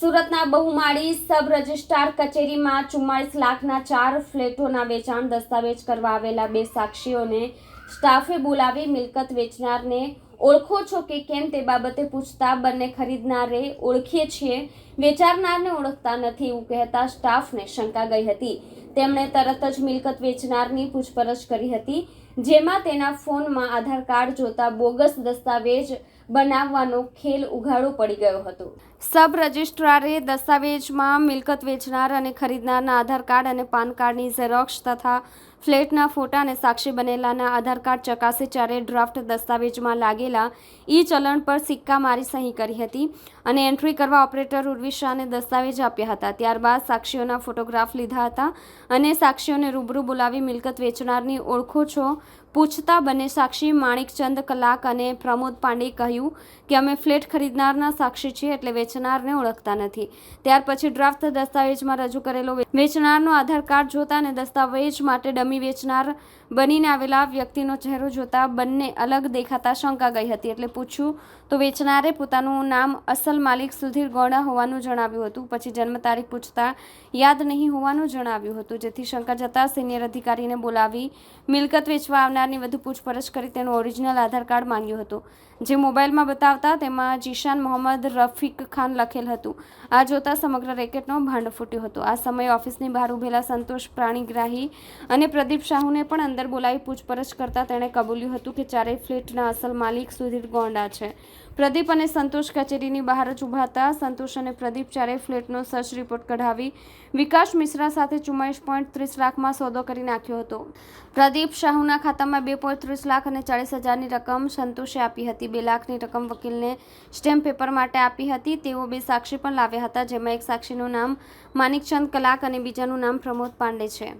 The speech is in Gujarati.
સુરતના બહુમાળી સબ રજિસ્ટ્રાર કચેરીમાં 44 લાખના 4 ફ્લેટોના વેચાણ દસ્તાવેજ કરવા આવેલા 2 સાક્ષીઓને સ્ટાફે બોલાવી મિલકત વેચનારને ઓળખો છો કે કેમ તે બાબતે પૂછતા બંને ખરીદનારે ઓળખીએ છીએ, વેચારનારને ઓળખતા નથી એવું કહેતા સ્ટાફને શંકા ગઈ હતી। તેમણે તરત જ મિલકત વેચનારની પૂછપરછ કરી હતી, જેમાં તેના ફોનમાં આધાર કાર્ડ જોતા બોગસ દસ્તાવેજ બનાવવાનો ખેલ ઉઘાડો પડી ગયો હતો। સબ રજિસ્ટ્રારે દસ્તાવેજમાં મિલકત વેચનાર અને ખરીદનારના આધાર કાર્ડ અને પાન કાર્ડની ઝેરોક્ષ તથા ફ્લેટના ફોટા અને સાક્ષી બનેલાના આધાર કાર્ડ ચકાસી ચારે ડ્રાફ્ટ દસ્તાવેજમાં લાગેલા ચલણ પર સિક્કા મારી સહી કરી હતી અને એન્ટ્રી કરવા ઓપરેટર ઉર્વી શાહને દસ્તાવેજ આપ્યા હતા। ત્યારબાદ સાક્ષીઓના ફોટોગ્રાફ લીધા હતા અને સાક્ષીઓને રૂબરૂ બોલાવી મિલકત વેચનારની ઓળખો છો પૂછતા બંને સાક્ષી માણિકચંદ કલાક અને પ્રમોદ પાંડે કહ્યું કે અમે ફ્લેટ ખરીદનારના સાક્ષી છીએ એટલે વેચનારને ઓળખતા નથી। ત્યાર પછી ડ્રાફ્ટ દસ્તાવેજમાં રજૂ કરેલો વેચનારનો આધાર કાર્ડ જોતા અને દસ્તાવેજ માટે ડમી વેચનાર બનીને આવેલા વ્યક્તિનો ચહેરો જોતા બંને અલગ દેખાતા શંકા ગઈ હતી એટલે પૂછ્યું તો વેચનારે પોતાનું નામ અસલ માલિક સુધીર ગોંડા હોવાનું જણાવ્યું હતું। પછી જન્મ તારીખ પૂછતા યાદ નહીં હોવાનું જણાવ્યું હતું, જેથી શંકા જતા સિનિયર અધિકારીને બોલાવી મિલકત વેચવા આવનારની વધુ પૂછપરછ કરી તેનું ઓરિજિનલ આધાર કાર્ડ માંગ્યું હતું, જે મોબાઈલમાં બતાવતા તેમાં જીશાન મોહમ્મદ રફીક ખાન લખેલ હતું। આ જોતા સમગ્ર રેકેટનો ભાંડો ફૂટ્યો હતો। આ સમયે ઓફિસની બહાર ઉભેલા સંતોષ પ્રાણીગ્રાહી અને પ્રદીપ શાહુને પણ અંદર બોલાવી પૂછપરછ કરતા તેણે કબૂલ્યું હતું કે ચારેય ફ્લેટના અસલ માલિક સુધીર ગોંડા છે। પ્રદીપ અને સંતોષ કચેરીની બહાર જ ઊભા હતા। સંતોષ અને પ્રદીપ ચારેય ફ્લેટનો સર્ચ રિપોર્ટ કઢાવી વિકાસ મિશ્રા સાથે 44.30 લાખમાં સોદો કરી નાખ્યો હતો। પ્રદીપ શાહુના ખાતામાં 2.30 લાખ અને 40,000ની રકમ સંતોષે આપી હતી। 2 લાખની રકમ વકીલને સ્ટેમ્પ પેપર માટે આપી હતી। તેઓ 2 સાક્ષી પણ લાવ્યા હતા, જેમાં એક સાક્ષીનું નામ માણિકચંદ કલાક અને બીજાનું નામ પ્રમોદ પાંડે છે।